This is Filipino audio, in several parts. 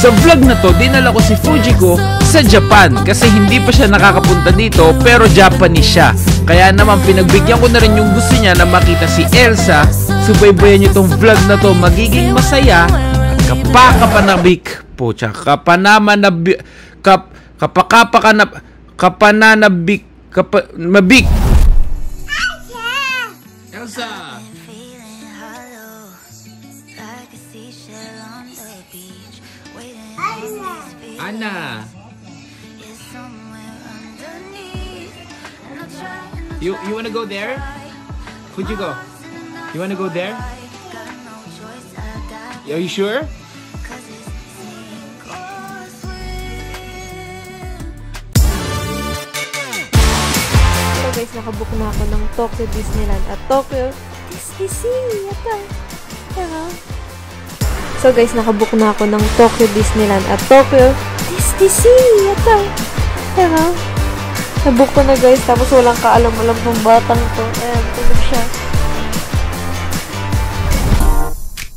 Sa vlog na to, dinala ko si Fujiko sa Japan kasi hindi pa siya nakakapunta dito pero Japanese siya. Kaya naman pinagbigyan ko na rin yung gusto niya na makita si Elsa. Subaybayan niyo tong vlog na to, magiging masaya at kapakapanabik. Pucha, kapanamabik, kapananabik, mabik. Elsa! Anna! You wanna go there? Would you go? You wanna go there? Are you sure? So guys, nakabook na ako ng Tokyo Disneyland at Tokyo Disney. So guys, nakabook na ako ng Tokyo Disneyland at Tokyo Disney. Nabook ko na guys, tapos walang kaalam-alam ng batang to. Ayan, tulog siya.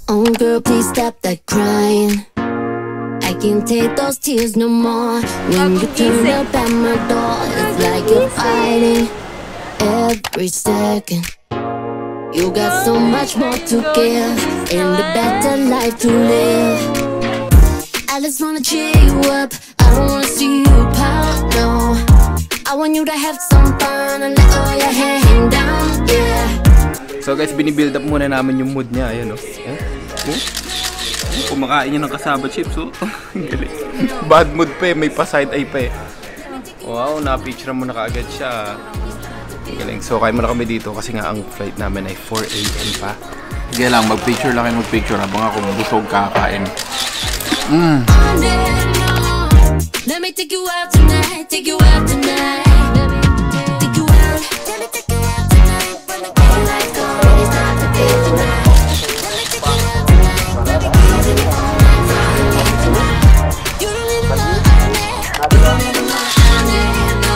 Oh girl, please stop that crying. I can't take those tears no more. When you turn up at my door, it's like you're fighting every second. You got so much more to give and a better life to live. I just wanna cheer you up, I don't wanna see you pout, no. I want you to have some fun and let all your hair hang down, yeah. So guys, binibuild up muna namin yung mood niya, ayan o. Kumakain niya ng kasaba chips, oh. Galing. Bad mood pa eh, may pa-side eye pa eh. Wow, na-picture mo na kaagad siya. Galing. So kaya muna kami dito kasi nga ang flight namin ay 4 AM pa. Sige lang, mag-picture lang kayo mag-picture habang ako busog kakain. Let me take you out tonight, take you out tonight. Take you out, let me take you out tonight. When the daylight's gone, it's time to feel tonight. Let me take you out tonight, let me give you all my time tonight. You don't need a lot, you don't need a lot, no.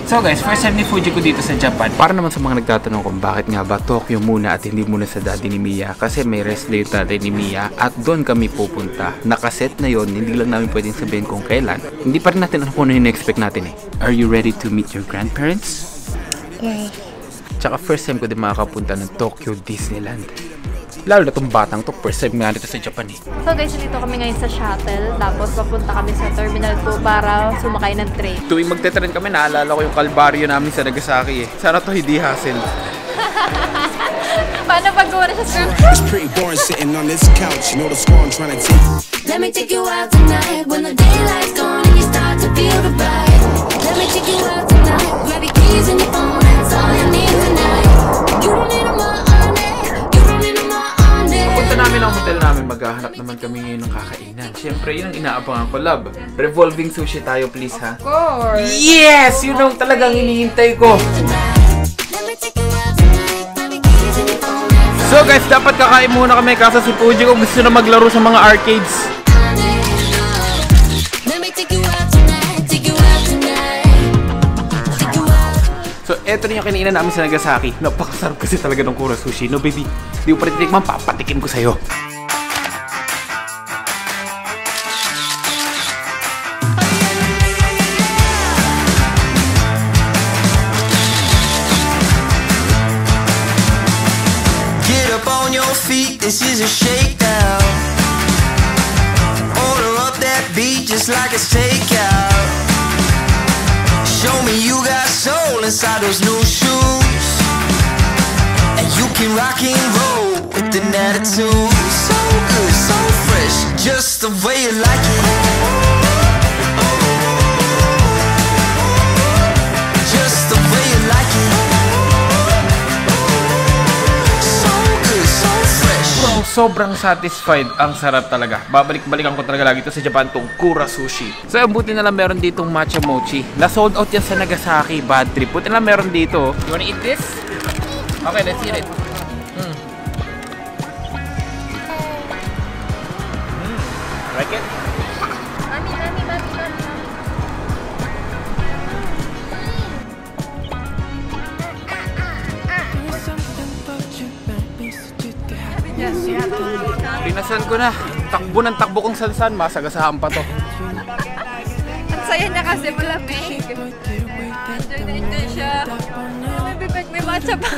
So guys, first time ni Fujiko dito sa Japan. Para naman sa mga nagtatanong kung bakit nga ba Tokyo muna at hindi muna sa daddy ni Mia. Kasi may rest day daddy ni Mia at doon kami pupunta. Nakaset na yon, hindi lang namin pwedeng sabihin kung kailan. Hindi pa rin natin alam kung ano yung expect natin eh. Are you ready to meet your grandparents? Yes. Tsaka first time ko din makakapunta ng Tokyo Disneyland. Lalo na itong batang to, first time nga nito sa Japan eh. So guys, dito kami ngayon sa shuttle. Tapos papunta kami sa Terminal 2 para sumakay ng train. Tuwing magte-train kami, naalala ko yung kalbaryo namin sa Nagasaki eh. Sana to hindi hassle. Paano pag gawa na siya? It's pretty boring sitting on this couch. You know the score I'm trying to take. Let me take you out tonight. When the daylight's gone and you start to feel the bright. Let me take you out tonight. Grab your keys and your phone, that's all you need tonight. You don't need a money, you don't need a money. Punta namin ang hotel namin, maghahanap naman kami ngayon ng kakainan. Siyempre, yun ang inaabangan ko, love. Revolving sushi tayo, please, ha? Of course! Yes! Yun ang talagang hinihintay ko. So guys, dapat kakain muna kami kasi si Fujiko gusto na maglaro sa mga arcades. So, eto na yung kinainan namin sa Nagasaki. Napakasarap kasi talaga ng Kura Sushi. No, baby? Di mo pa rin titikman, papatikim ko sa'yo. Get up on your feet, this is a shakedown. Order up that beat just like it's takeout. Show me you got soul inside those new shoes, and you can rock and roll with an attitude. So good, so fresh, just the way you like it. Just the way you like it. So good, so fresh. Sobrang satisfied. Ang sarap talaga. Babalik-balikan ko talaga lagi ito sa Japan, tong Kura Sushi. So, buti na lang meron ditong matcha mochi. Na-sold out yan sa Nagasaki. Bad trip. Buti na lang meron dito. You wanna eat this? Okay, let's eat it. Like it? Pinasal ko na. Takbo ng takbo kung saan-saan, masagasaan pa to. Ang saya niya kasi malamig. Enjoy na enjoy siya. May bibig, may matcha pa.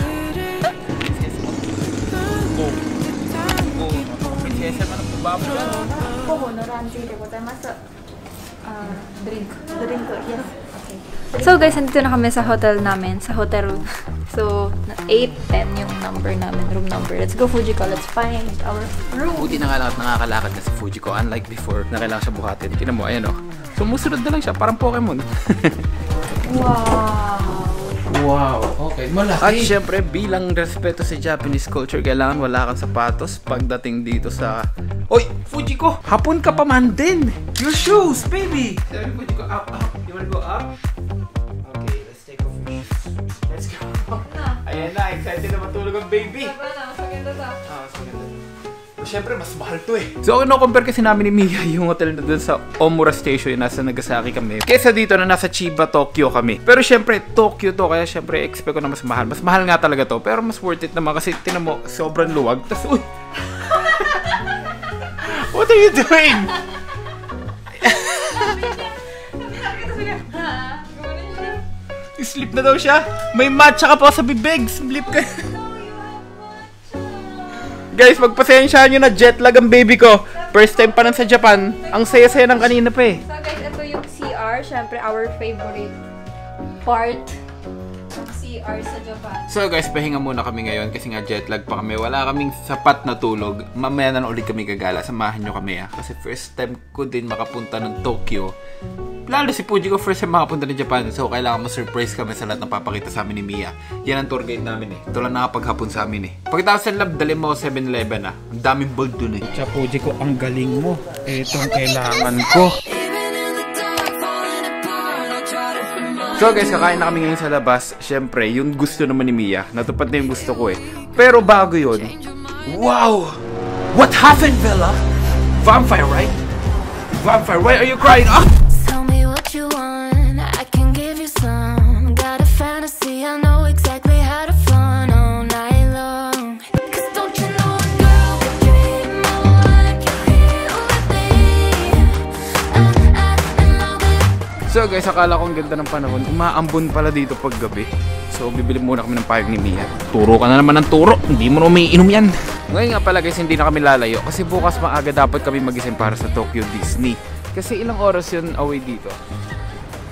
Prinsesa man ang babo dyan. Drink, yes. So guys, nandito na kami sa hotel namin, sa hotel room. So, 810 yung number namin, room number. Let's go Fujiko, let's find our room. Buti na nga lang at nakakalakad na si Fujiko. Unlike before, na kailangan siya buhatin. Tinan mo, ayan o. Sumusunod na lang siya, parang Pokemon. Wow, okay, malaki. At syempre, bilang respeto sa Japanese culture, kailangan wala kang sapatos pagdating dito sa... Oy, Fujiko! Hapon ka pa man din! Your shoes, baby! Sabi Fujiko, up. You wanna go up? Okay, let's take off your shoes. Let's go. Ayan na, excited na matulog ang baby. Maganda ta. Siyempre, mas mahal to eh. So, no-compare kasi namin ni Mia yung hotel na dun sa Omura Station, yung nasa Nagasaki kami. Kesa dito na nasa Chiba, Tokyo kami. Pero siyempre, Tokyo to, kaya siyempre, expect ko na mas mahal. Mas mahal nga talaga to, pero mas worth it naman kasi tinan mo, sobrang luwag. Tapos, uy! What are you doing? Sleep na daw siya. May matcha ka pa sa bibig. Sleep ka. Guys, magpasensyahan nyo na jet lag ang baby ko. First time pa lang sa Japan. Ang saya-saya ng kanina pa eh. So guys, ito yung CR. Siyempre, our favorite part ng CR sa Japan. So guys, pahinga muna kami ngayon kasi nga jet lag pa kami. Wala kaming sapat na tulog. Mamaya na ulit kami gagala. Samahan nyo kami ah. Kasi first time ko din makapunta ng Tokyo. Lalo si Fujiko first time makapunta ng Japan. So kailangan ma-surprise kami sa lahat ng papakita sa amin ni Mia. Yan ang tour guide namin eh. Ito lang nakapaghapon sa amin eh. Pagkatapos sa lab, dali mo 7-Eleven ah. Ang daming bold dun eh. Sa Fujiko, ang galing mo. Itong kailangan ko. So guys, kakain na kami ngayon sa labas. Siyempre, yung gusto naman ni Mia. Natupad na yung gusto ko eh. Pero bago yun, wow! What happened, Bella? Vampire, right? Vampire, why are you crying? Ah! Tell me what you want, I can give you some. Got a fantasy, I know exactly how to fun all night long. 'Cause don't you know a girl would dream more like you're here with me. And love it. So guys, akala ko ang ganda ng panahon. Umaambon pala dito pag gabi. So bibili muna kami ng payag ni Mia. Turo ka na naman ng turo. Hindi mo na umiinom yan. Ngayon nga pala guys, hindi na kami lalayo. Kasi bukas maaga dapat kami magising para sa Tokyo Disney. Kasi ilang oras yun away dito?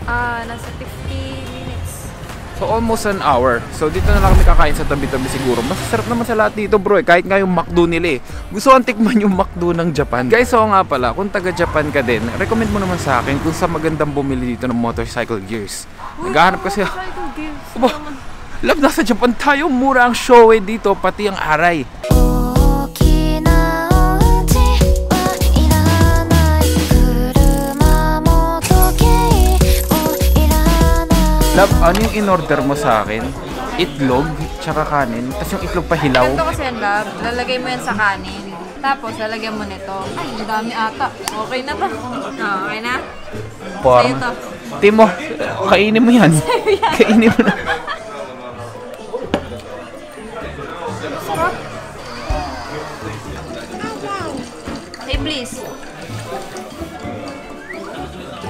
Nasa 50 minutes. So almost an hour. So dito na lang kami kakain sa tabi-tabi siguro. Masasarap naman sa lahat dito bro eh. Kahit nga yung McDo nila eh. Gusto kong tikman yung McDo ng Japan. Guys, so nga pala, kung taga Japan ka din, recommend mo naman sa akin kung saan magandang bumili dito ng motorcycle gears. Naghahanap kasi Aba, love, nasa Japan tayo. Mura ang showe dito, pati ang aray. Love, ano yung in-order mo sa akin? Itlog, tsaka kanin, tapos yung itlog pa hilaw. Ito kasi yan, love. Lalagay mo yan sa kanin. Tapos, lalagyan mo nito. Ay, ang dami ata. Okay na to. Okay na? Sa'yo to. Timo, kainin mo yan. Kainin mo na. Sarap. Hey, please.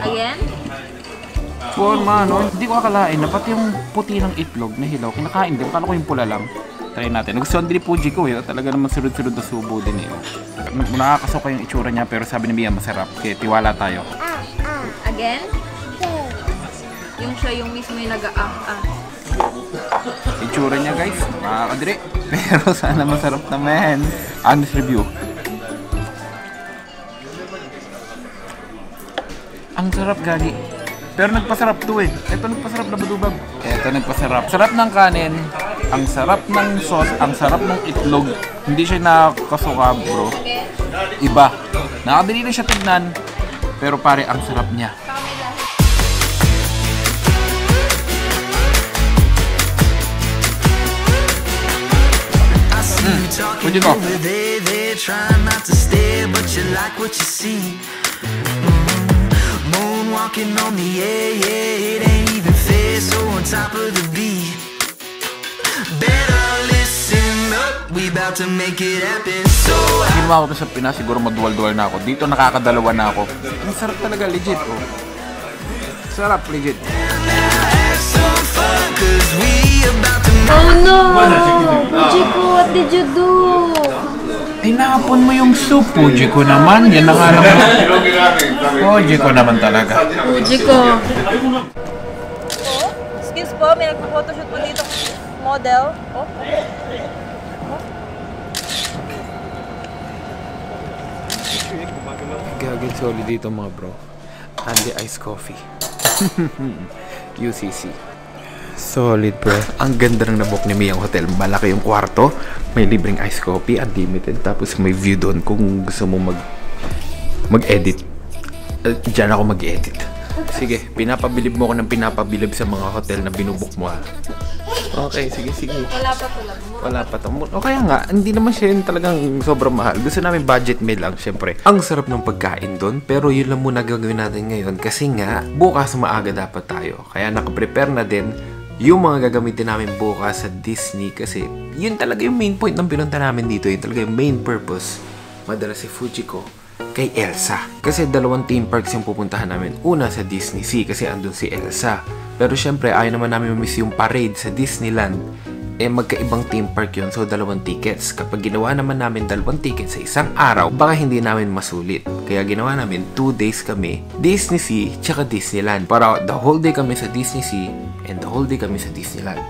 Again? Forma, no? Hindi ko akalain na pati yung puti ng itlog na hilaw, kinakain din. Kala ko yung pula lang. Try natin. Nagustuhan din ni Fujiko eh. Talaga naman sunod-sunod na subo din eh. Nakakasuka yung itsura niya pero sabi ni Mia masarap. Kaya tiwala tayo. Again? Yung siya yung mismo yung Itsura niya guys, makakadiri. Pero sana masarap naman. Honest review. Ang sarap gagi. Pero nagpasarap to eh. Ito nagpasarap na badubag. Ito nagpasarap. Sarap ng kanin. Ang sarap ng sauce. Ang sarap ng itlog. Hindi siya nakakasuka bro. Iba. Nakadali na siya tignan. Pero pare, ang sarap niya. What do you know? They trying not to stare, but you like what you see. Moonwalking on the air, yeah, it ain't even fair. So on top of the beat, better listen up. we bout to make it happen. So Ginawa ko to sa Pinas, siguro maduwal-duwal na ako. Dito nakakadalawa na ako. Ang sarap talaga, legit, oh. Sarap, legit. have some fun, 'cause we about to Oh no! Fujiko, what did you do? Tinapon mo yung soup, Fujiko naman. Yan na nga naman. Fujiko naman talaga. Fujiko. Excuse po, may nagpo-photoshoot po dito model. Oh. Gagawin solid dito mga bro. Andy Ice Coffee. UCC. Solid bro. Ang ganda ng nabok ni Miyang Hotel. Malaki yung kwarto. May libreng ice coffee, unlimited. Tapos may view doon kung gusto mo mag-edit. Diyan ako mag-edit. Sige, pinapabilib mo ko ng pinapabilib sa mga hotel na binubok mo ha. Okay, sige. Wala pa to lang. Wala pa to. O kaya nga, hindi naman siya yung talagang sobrang mahal. Gusto namin budget meal lang, syempre. Ang sarap ng pagkain doon, pero yun lang muna gagawin natin ngayon. Kasi nga, bukas maaga dapat tayo. Kaya nakaprepare na din yung mga gagamitin namin bukas sa Disney. Kasi yun talaga yung main point ng pinunta namin dito. Yun talaga yung main purpose. Madala si Fujiko kay Elsa. Kasi 2 theme parks yung pupuntahan namin. Una sa Disney Sea kasi andun si Elsa. Pero syempre, ayaw naman namin mamiss yung parade sa Disneyland. Magkaibang theme park yun, so 2 tickets. Kapag ginawa naman namin 2 tickets sa isang araw, baka hindi namin masulit. Kaya ginawa namin 2 days kami, Disney Sea, tsaka Disneyland. Para the whole day kami sa Disney Sea, and the whole day kami sa Disneyland.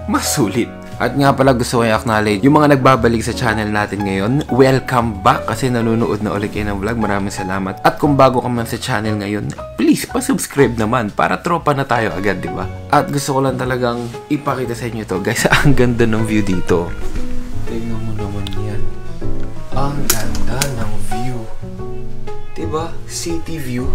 Masulit. At nga pala gusto ko i-acknowledge yung mga nagbabalik sa channel natin ngayon. Welcome back kasi nanonood na ulit kayo ng vlog. Maraming salamat. At kung bago ka man sa channel ngayon, please pa-subscribe naman para tropa na tayo agad, di ba? At gusto ko lang talagang ipakita sa inyo to. Guys, ang ganda ng view dito. Tingnan mo naman yan. Ang ganda ng view. Diba? City view.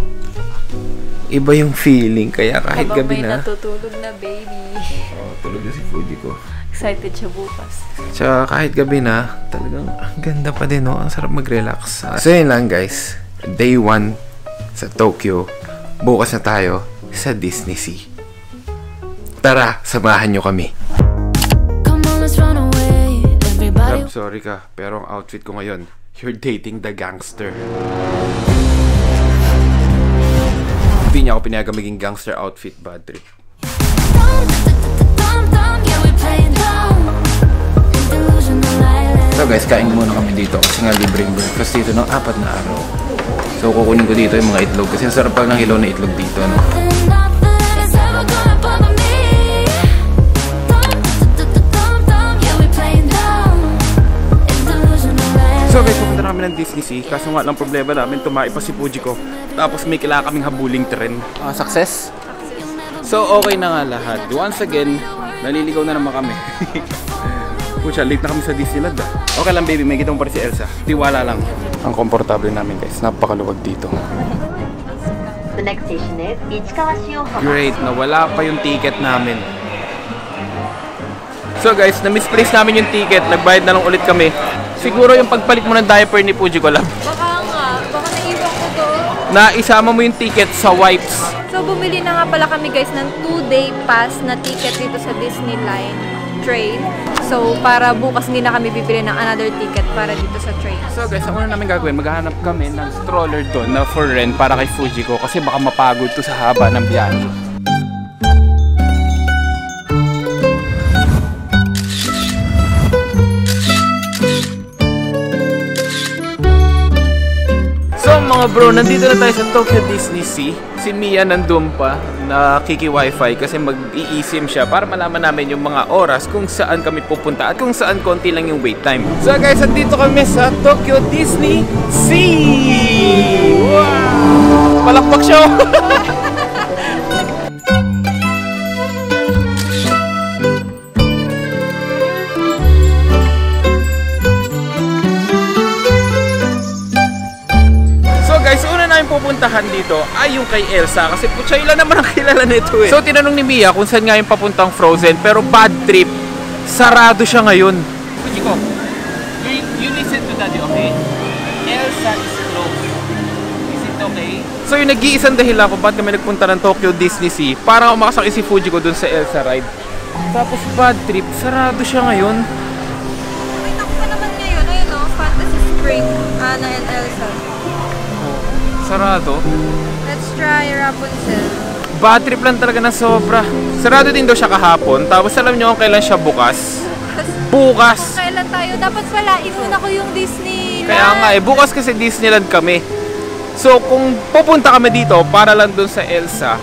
Iba yung feeling. Kaya kahit Habang gabi may na. natutulog na baby. Oh, tulog na si Fujiko. Excited siya bukas. Tsaka kahit gabi na, talagang ang ganda pa din, no? Ang sarap mag-relax. So yun lang guys, day 1 sa Tokyo. Bukas na tayo sa Disney Sea. Tara, samahan nyo kami. Come on, let's run away. Everybody. Love, sorry ka, pero ang outfit ko ngayon, you're dating the gangster. Hindi niya ako pinayagang maging gangster outfit, bad trip. So guys, kain muna kami dito kasi nga libreng breakfast dito ng 4 na araw. So kukunin ko dito yung mga itlog kasi ang sarap pag ng hilaw na itlog dito, no? So guys, pupunta namin ng Disney Sea. Kaso nga lang problema namin, tumai pa si Fujiko. Tapos may kailangan kaming habuling tren. Success? So okay na nga lahat. Once again, naliligaw na naman kami. Pucha, late na kami sa Disneyland ah. Okay lang baby, may kita mo pa rin si Elsa. Tiwala lang. Ang komportable namin guys, napakaluwag dito. The next station is Ichikawa Shiohama. Great, nawala pa yung ticket namin. So guys, na-misplace namin yung ticket. Nagbayad na lang ulit kami. Siguro yung pagpalit mo ng diaper ni Fujiko lang. Baka nga, baka naiwan ko to. Na isama mo yung ticket sa wipes. So bumili na nga pala kami guys ng 2-day pass na ticket dito sa Disneyland train. So para bukas hindi na kami bibili ng another ticket para dito sa train. So guys, ang una namin gagawin, maghahanap kami ng stroller doon na for rent para kay Fujiko kasi baka mapagod to sa haba ng biyahe. So mga bro, nandito na tayo sa Tokyo Disney Sea. Si Mia nandun pa, nakiki-wifi kasi mag-i-eSIM siya para malaman namin yung mga oras kung saan kami pupunta at kung saan konti lang yung wait time. So guys, nandito kami sa Tokyo Disney Sea! Wow! Palakpak siya! Pupuntahan dito ay yung kay Elsa kasi putya ilan naman ang kilala nito eh. So tinanong ni Mia kung saan nga yung papuntang Frozen pero bad trip, sarado siya ngayon. Fujiko, you listen to daddy, okay? Elsa is closed. Is it okay? So yung nag-iisang dahilan kung ba't kami nagpunta ng Tokyo Disney Sea para makasakay si Fujiko dun sa Elsa ride. Tapos bad trip, sarado siya ngayon. Anna and Elsa. Sarado. Let's try Rapunzel. Bad trip lang talaga na sobra. Sarado din daw siya kahapon. Tapos alam nyo kung kailan siya bukas? Bukas! Kailan tayo? Dapat pala, inuna ko yung Disneyland. Kaya nga eh, bukas kasi Disneyland kami. So kung pupunta kami dito para lang dun sa Elsa,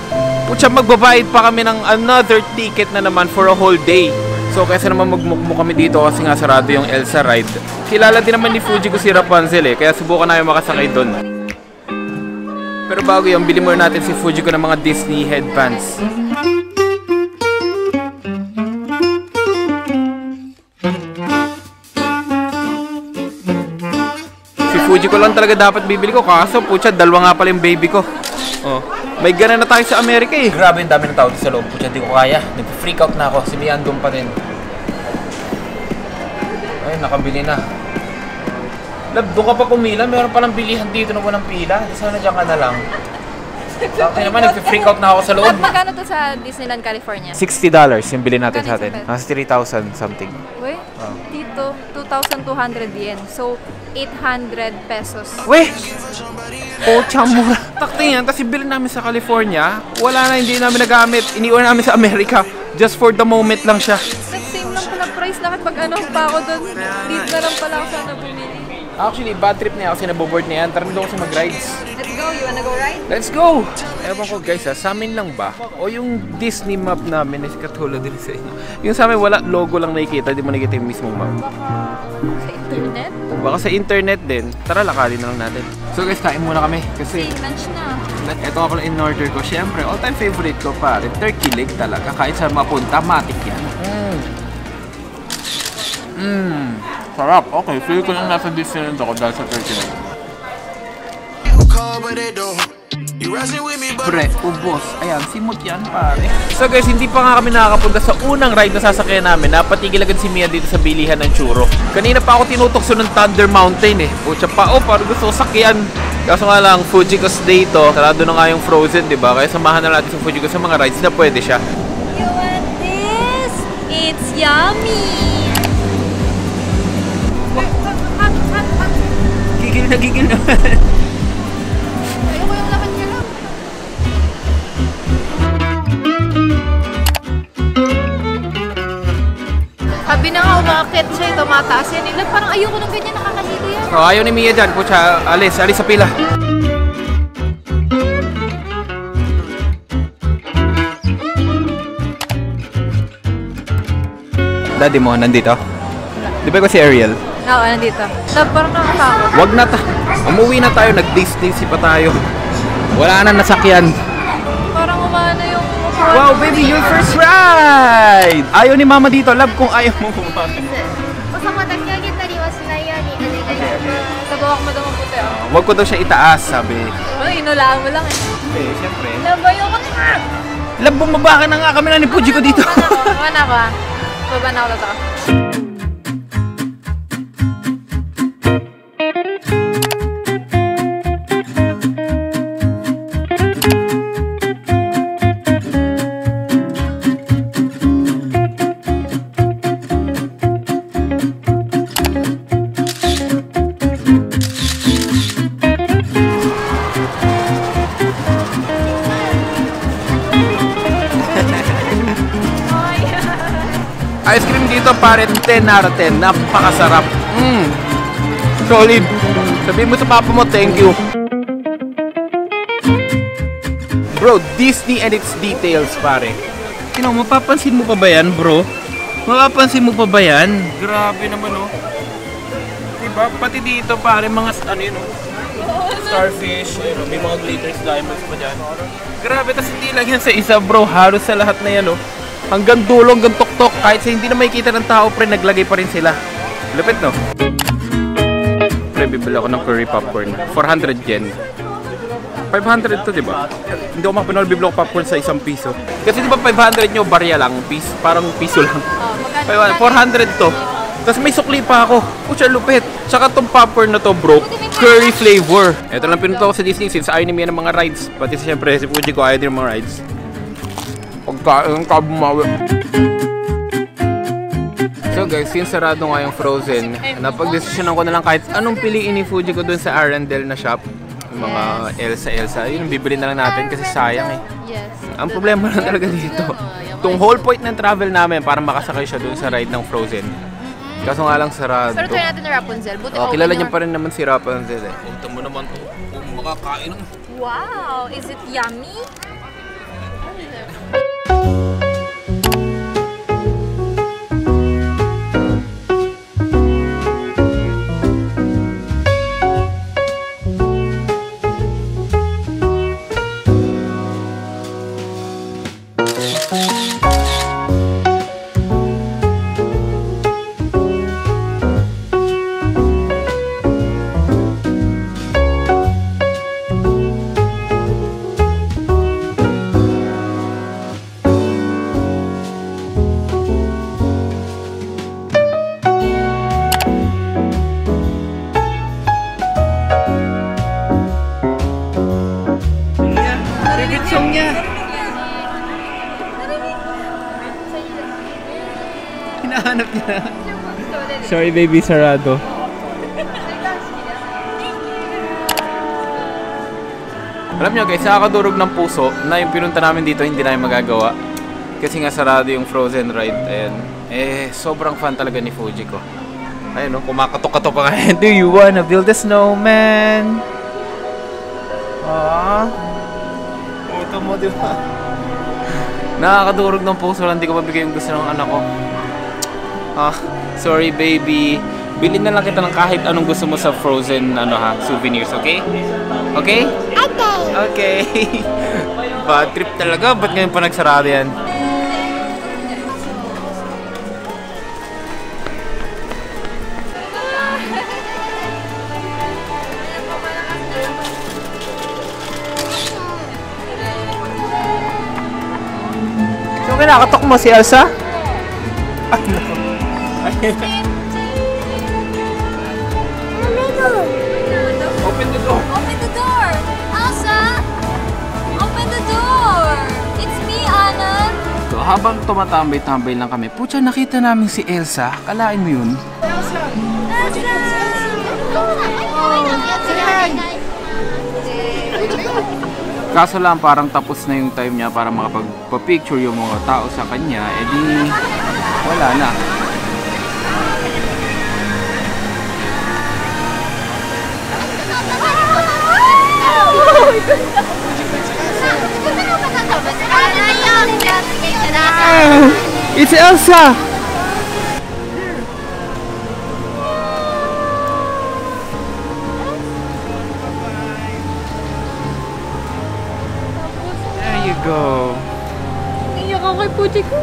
putya magbabayad pa kami ng another ticket na naman for a whole day. So kaysa naman magmukmuk kami dito kasi nga sarado yung Elsa ride. Kilala din naman ni Fujiko si Rapunzel eh, kaya subukan namin makasakay dun. Pero bago yung bili muna natin si Fujiko ng mga Disney headbands. Si Fujiko lang talaga dapat bibili ko, kaso putya dalawa nga pala yung baby ko. Oh. May gana na tayo sa Amerika eh. Grabe yung dami ng tao sa loob. Putya, di ko kaya. Nag-freak out na ako. Si Mian doon pa rin. Ay, nakabili na. Lab, doon ka pa pumila. Meron palang bilihan dito na walang pila. Sana dyan ka na lang. Bakit naman, nag-freak out na ako sa loob. Magkano to sa Disneyland, California? $60 yung bili natin sa atin. Nasa 3,000 something. Uy, dito, 2,200 yen. So, 800 pesos. Weh! Pocha mura. Takting yan, tapos ibili namin sa California. Wala na, hindi namin nagamit. Iniwan namin sa Amerika. Just for the moment lang siya. Same lang pala price. Bakit pag ano pa ako doon? Dito na lang pala ako sana bumili. Actually, bad trip na yan kasi naboboard na yan. Tara na doon kasi mag-rides. Let's go. You wanna go ride? Let's go! Ewan ko guys ha, sa amin lang ba? O yung Disney map namin is katulad din sa inyo. Yung sa amin wala, logo lang nakikita, di mo nakikita yung mismong map. Sa internet? Baka sa internet din. Tara, lakalin na lang natin. So guys, kain muna kami kasi Lunch na. ito nga pala in order ko. Siyempre, all-time favorite ko pare, turkey leg talaga. Kahit saan mapunta, matik yan. Sarap. Okay, feel ko lang nasa Disneyland ako dahil sa turkey leg. Pre, ubos. Ayan, simot yan pare. So guys, hindi pa nga kami nakakapunta sa unang ride na sasakyan namin. Napatigil agad si Mia dito sa bilihan ng churro. Kanina pa ako tinutokso ng Thunder Mountain eh. Pucha pa, parang gusto ko sakyan. Kaso nga lang, Fujiko's dito. Sarado na nga yung Frozen, di ba? Kaya samahan na natin si Fujiko sa mga rides na pwede siya. You want this? It's yummy! Gigil na. Ayoko yung laman niya lang. Sabi na nga, umakit siya, tumataas yan. Parang ayoko ng ganyan, nakakahilo yan. Oh, ayaw ni Mia dyan. Pucha, alis sa pila. Daddy mo, nandito? Di ba ko si Ariel? Oo, nandito. Parang nakakakot. Wag na umuwi na tayo, nag-Disney pa tayo. Wala na nasakyan. Parang umano yung... Wow, baby, your first ride! Ayaw ni mama dito, love kung ayaw mo bumaba. Sabawak mo daw ang puti, oh. Wag ko daw siya itaas, sabi. Inulaan mo lang eh. Eh, siyempre. Labayo ko na! Love, bumaba ka na nga kami na ni Fujiko dito. Baba na ako, Baba na ako dito. Ice cream dito pare, 10 out of 10. Napakasarap. Solid. Sabihin mo sa papa mo, thank you. Bro, Disney and its details pare. Mapapansin mo pa ba yan, bro? Mapapansin mo pa ba yan? Grabe naman, oh. Diba? Pati dito pare, mga ano yun, oh. Starfish, yun, oh. May mga glitters, diamonds pa dyan. Grabe, tas hindi lang yan sa isa, bro. Halos sa lahat na yan, oh. Hanggang dulo, hanggang tuktok. Kahit sa hindi na makikita ng tao, pre, naglagay pa rin sila. Lupit, no? Pre, bibili ako ng curry popcorn. 400 yen. 500 to, di ba? Hindi ako makapanol, bibili ako popcorn sa isang piso. Kasi di ba 500 nyo, barya lang. Parang piso lang. 400 to. Tapos may sukli pa ako. Pucha, lupit. Tsaka tong popcorn na to, bro, curry flavor. Ito lang pinuto ko sa Disney since ayaw niya ng mga rides. Pati siyempre, si Fujiko ayaw din ng mga rides. Pagkain ka bumawi. So So guys, since sarado nga yung Frozen, napag-desisyonan ko na lang kahit anong piliin ni Fuji ko dun sa Arendelle na shop. Yung mga Elsa, yun, bibili na lang natin kasi sayang eh. Yes. Ang problema lang talaga dito, itong whole point ng travel namin para makasakay siya dun sa ride ng Frozen. Kaso nga lang sarado. Pero try natin na Rapunzel. Buti Kilala niya pa rin naman si Rapunzel eh. Ito mo naman to, kung makakain. Wow! Is it yummy? Hinahanap niya. Sorry baby, sarado. Alam niyo guys, nakakadurog ng puso na yung pinunta namin dito hindi namin magagawa. Kasi nga sarado yung Frozen ride. Ayan. Sobrang fan talaga ni Fuji ko. Ayun no, kumakatok-katok pa nga. Do you wanna build a snowman? Ito mo diba? Nakakadurog ng puso lang, hindi ko mabigay yung gusto ng anak ko. Sorry baby. Bilhin na lang kita ng kahit anong gusto mo sa Frozen souvenirs, okay? Okay? Okay. Bad trip talaga. Ba't ngayon pa nagsarado yan? So, kinakatok mo si Elsa? Open the door! Open the door! Elsa! Open the door! It's me, Anna! So, habang tumatambay-tambay lang kami, putya, nakita namin si Elsa. Kalain mo yun? Elsa! Kaso lang, parang tapos na yung time niya para makapagpa-picture yung mga tao sa kanya. Di, wala na. It's Elsa! There you go. Iyak ako kay Fuji ko.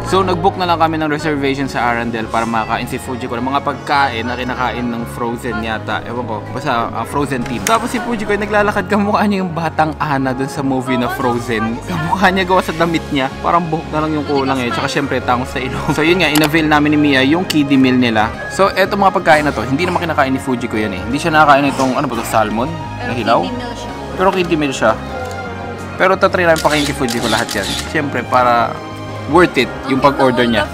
So, nag-book na lang kami ng reservation sa Arendelle para makakain si Fuji ko ng mga pagkain na kinakain ng Frozen yata. Ewan ko, basta Frozen team. Tapos si Fuji ko ay naglalakad, kamukha niya yung batang Anna dun sa movie na Frozen. Kamukha niya gawa sa damit niya. Parang buhok na lang yung kulang eh. Tsaka syempre tangos sa ilong. So yun nga, in-avail namin ni Mia yung kiddie meal nila. So eto mga pagkain na to, hindi naman kinakain ni Fuji ko yan eh. Hindi siya nakakain itong, ano ba to, salmon? Na hilaw? Pero kiddie meal siya. Pero tatry namin pakain kay Fuji ko lahat yan. Syempre para worth it yung pag-order niya.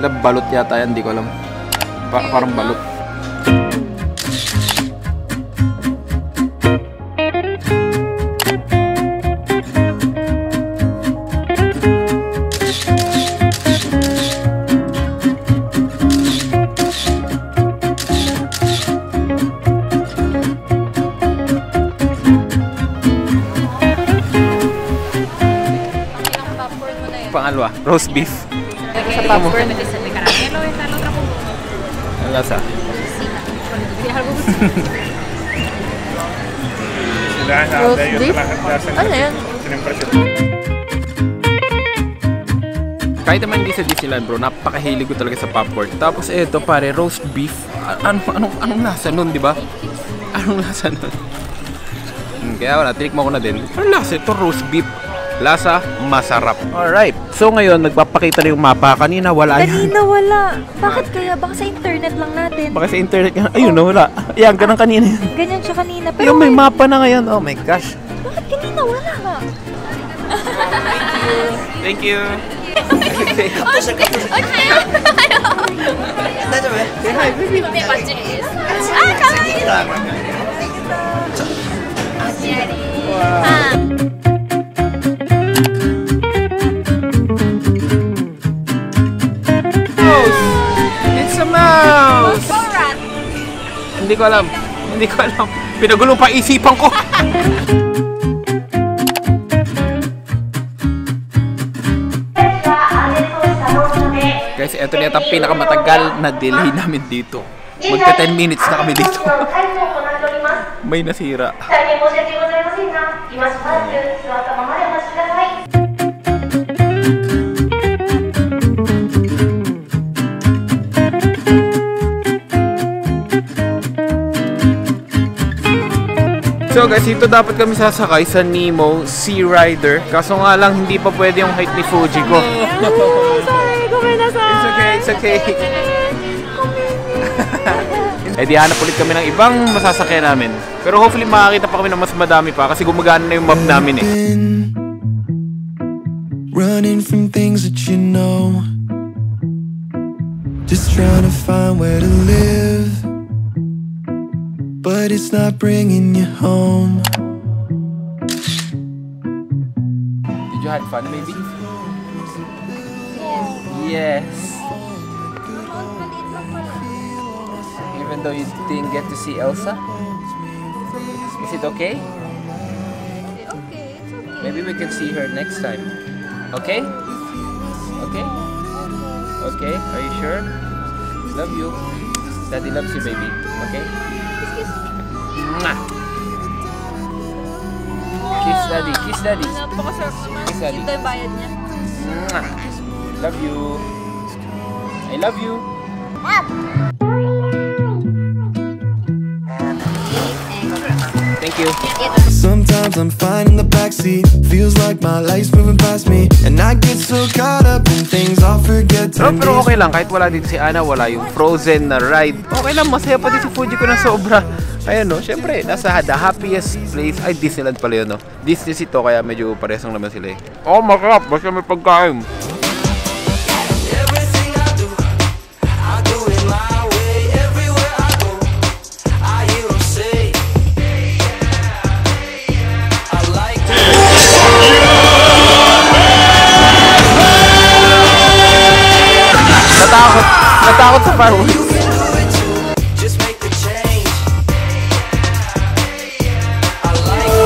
Balot yata yan, di ko alam. Parang balot. Pangalawa, roast beef. Sa popcorn, may caramelo, sa otra po. Ang lasa. Roast beef? Ano yan? Kahit naman hindi sa Disneyland bro, napakahilig ko talaga sa popcorn. Tapos eto pare, roast beef. Anong lasa nun, di ba? Anong lasa nun? Kaya wala, tinikman ko na din. Anong lasa ito, roast beef? Lasa, masarap. Alright. So ngayon, nagpapakita na yung mapa. Kanina wala yan. Kanina wala. Bakit kaya? Baka sa internet lang natin. Baka sa internet yan. Ayun na, wala. Yan, ganun kanina yan. Ganyan siya kanina. Pero Yung may mapa na ngayon. Oh my gosh. bakit kanina wala nga? Thank you. It's a mouse! Hindi ko alam. Pinagulo pa isipan ko. Guys, ito na yung pinakamatagal na delay namin dito. Magka 10 minutes na kami dito. May nasira. So guys, ito dapat kami sasakay sa Nemo Sea Rider. Kaso nga lang, hindi pa pwede yung height ni Fujiko. It's okay. Eh di hanap ulit kami ng ibang masasakyan namin. Pero hopefully makakita pa kami ng mas madami pa kasi gumagana na yung map namin eh. Running from things that you know, just trying to find where to live, but it's not bringing you home. Did you have fun maybe? Yes. Even though you didn't get to see Elsa? Is it okay? Maybe we can see her next time. Okay? Okay? Okay? Are you sure? Love you. Daddy loves you, baby. Okay? Mwah! Kiss daddy. Kiss daddy. Kiss daddy. Ito yung bayad niya. Mwah! Love you. I love you. Thank you. Sometimes I'm fine in the backseat, feels like my life's moving past me, and I get so caught up in things I'll forget to miss. Pero okay lang, kahit wala dito si Ana, wala yung Frozen na ride. Okay lang, masaya pa din si Fujiko ng sobra. Ayan no, syempre, nasa the happiest place. Ay, Disneyland pala yun no. Disney ito, kaya medyo parehas lang naman sila eh. Oh, masarap, basta may pagkain. Natakot sa fireworks.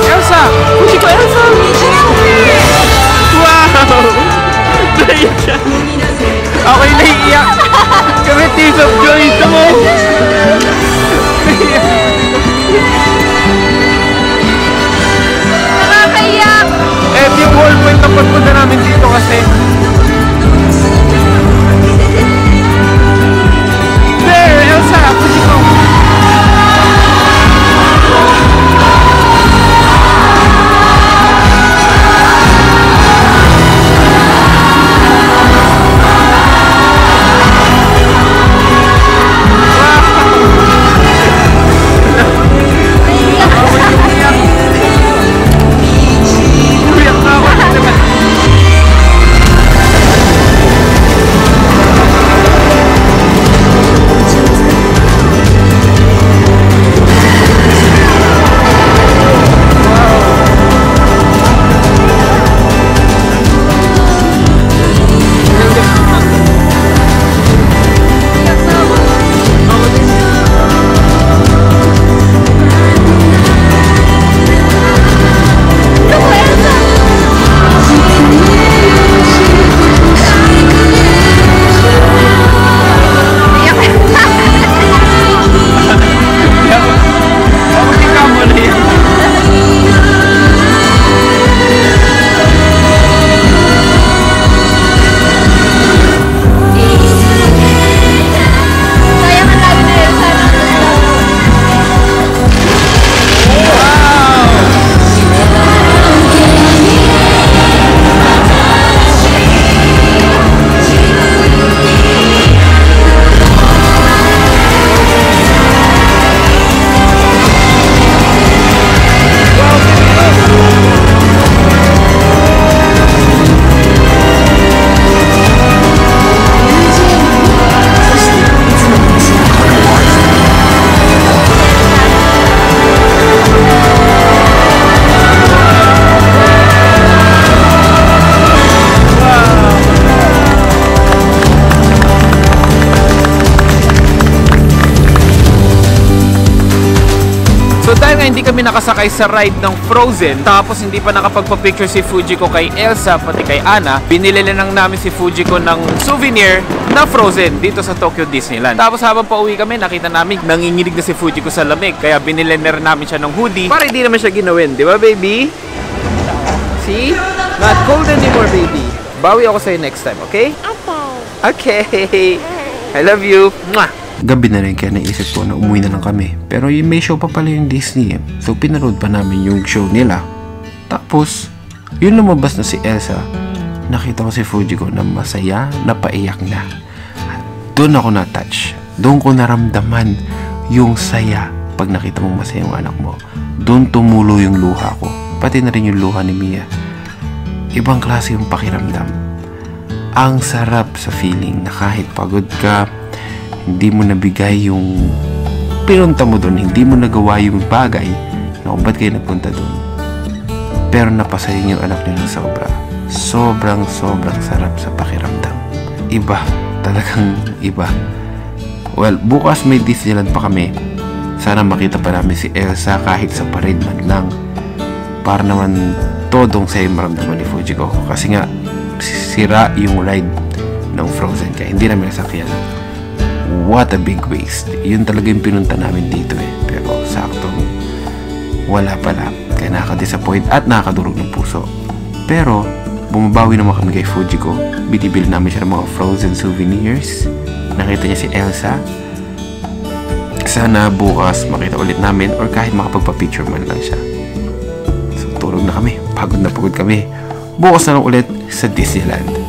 Elsa! Fujiko, Elsa! Wow! Naiyak siya. Ako'y naiiyak. Kami tears of joy ito mo. Nakakaiyak! Eh, yung whole point na pagpunta namin dito kasi there, Elsa! Fujiko! hindi kami nakasakay sa ride ng Frozen, tapos hindi pa nakapagpa-picture si Fujiko kay Elsa, pati kay Anna, binili lang namin si Fujiko ng souvenir na Frozen dito sa Tokyo Disneyland. Tapos habang pauwi kami, nakita namin nanginginig na si Fujiko sa lamig, kaya binili na rin namin siya ng hoodie para hindi naman siya ginawin. Di ba, baby? See? Not cold anymore, baby. Bawi ako sa'yo next time, okay? Okay. I love you. Mwah! Gabi na rin kaya naisip ko na umuwi na lang kami. Pero yung may show pa pala yung Disney. So pinanood pa namin yung show nila. Tapos, yun lumabas na si Elsa. Nakita ko si Fujiko na masaya, napaiyak na. At doon ako na-touch. Doon ko naramdaman yung saya pag nakita mong masaya yung anak mo. Doon tumulo yung luha ko. Pati na rin yung luha ni Mia. Ibang klase yung pakiramdam. Ang sarap sa feeling na kahit pagod ka, hindi mo nabigay yung pinunta mo doon, hindi mo nagawa yung bagay na kung ba't kayo nagpunta doon. Pero napasaya yung anak niyo ng sobra. Sobrang sarap sa pakiramdam. Iba, talagang iba. Well, bukas may Disneyland pa kami. Sana makita pa namin si Elsa kahit sa parade man lang. Para naman todong sa'yo maramdaman ni Fujiko. Kasi nga, sira yung ride ng Frozen kaya hindi namin nasakyan. What a big waste. Yun talaga yung pinunta namin dito eh. Pero saktong wala pala. Kaya nakaka-disappoint at nakakadurog ng puso. Pero bumabawi naman kami kay Fujiko. Binibili namin siya ng mga Frozen souvenirs. Nakita niya si Elsa. Sana bukas makita ulit namin or kahit makapagpa-picture man lang siya. So tulog na kami. Pagod na pagod kami. Bukas na lang ulit sa Disneyland.